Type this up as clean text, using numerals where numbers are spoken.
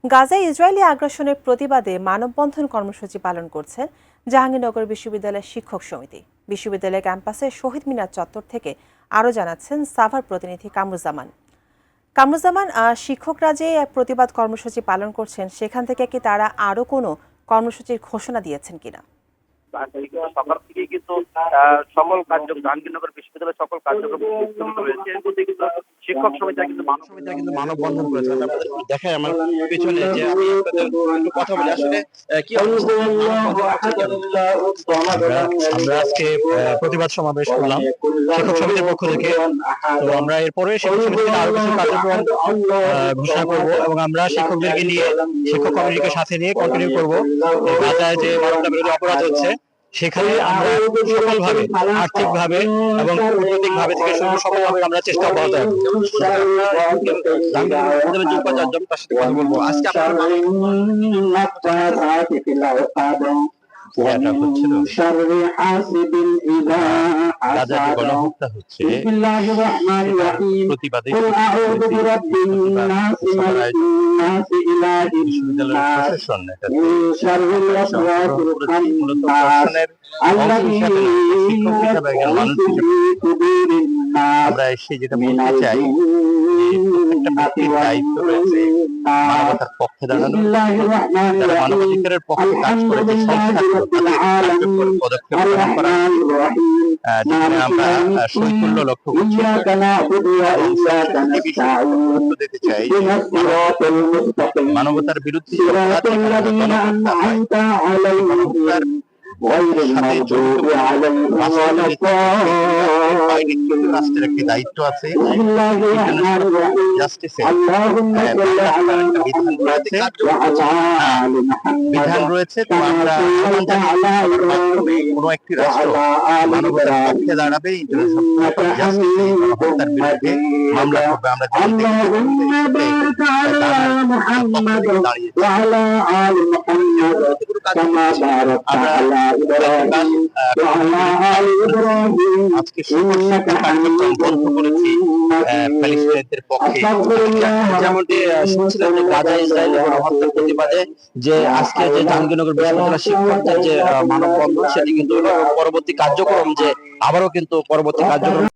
গাজায় ইসরায়েলি আগ্রাসনের প্রতিবাদে মানববন্ধন কর্মসূচি পালন করছেন জাহাঙ্গীরনগর বিশ্ববিদ্যালয়ের শিক্ষক সমিতি। বিশ্ববিদ্যালয় ক্যাম্পাসে শহীদ মিনার চত্বর থেকে আরও জানাচ্ছেন সাভার প্রতিনিধি কামরুজ্জামান। শিক্ষকরা যে প্রতিবাদ কর্মসূচি পালন করছেন সেখান থেকে কি তারা আরও কোনো কর্মসূচির ঘোষণা দিয়েছেন কিনা? সকাল থেকে কিন্তু সকল কার্যক্রম জাহাঙ্গীরনগর বিশ্ববিদ্যালয়ের সকল কার্যক্রম স্থগিত রয়েছে। এর মধ্যে কিন্তু শিক্ষক সমিতিরা কিন্তু মানববন্ধন করেছে। আপনাদের দেখায় আমার পেছনে যে আমি আপনাদের একটু কথা বলি আসলে কি অবস্থা। আমরা আজকে প্রতিবাদ সমাবেশ করলাম শিক্ষক সমিতির পক্ষ থেকে। তো আমরা এরপরে শিক্ষক সমিতির আরো কিছু কার্যক্রম ঘোষণা করব এবং আমরা শিক্ষকদেরকে নিয়ে শিক্ষক কমিটিকে সাথে নিয়ে কন্টিনিউ করব। গাজায় যে মানবতা বিরোধী অপরাধ হচ্ছে সেখানে আমরা সকলভাবে আর্থিকভাবে এবং কূটনৈতিক ভাবে থেকে শুরু সকলভাবে আমরা চেষ্টা অব্যাহত রাখবো। তার সাথে কথা বলবো আজকে গণহত্যা হচ্ছে প্রতিবাদে বিশ্ববিদ্যালয়ের প্রশাসন শিক্ষক হিসাবে একজন মানুষ হিসেবে আমরা এসে যেটা বলতে চাই একটা ব্যক্তির দায়িত্ব রয়েছে মানবতার পক্ষে দাঁড়ানো, যারা মানবাধিকারের পক্ষে কাজ করে যে সংস্থা পদক্ষেপ গ্রহণ করা, যেখানে আমরা শৈথল্য লক্ষ্য করছি। দিতে চাই মানবতার বিরুদ্ধে রাষ্ট্রের একটি দায়িত্ব আছে, বিধান রয়েছে। তো আমরা কোন একটি রাষ্ট্র মানবতার পক্ষে দাঁড়াবে, ইন্টারন্যাশনাল বিরুদ্ধে মামলা করবে। আমরা আজকে বন্ধ করেছি প্যালেস্টাইনদের পক্ষে। যেমনটি শুনছিলাম যে গাজা ইসরায়েলের গণহত্যার প্রতিবাদে যে আজকে যে জাহাঙ্গীরনগর বিশ্ববিদ্যালয়ের শিক্ষকদের যে মানববন্ধন সেটি কিন্তু পরবর্তী কার্যক্রম যে আবারও কিন্তু পরবর্তী কার্যক্রম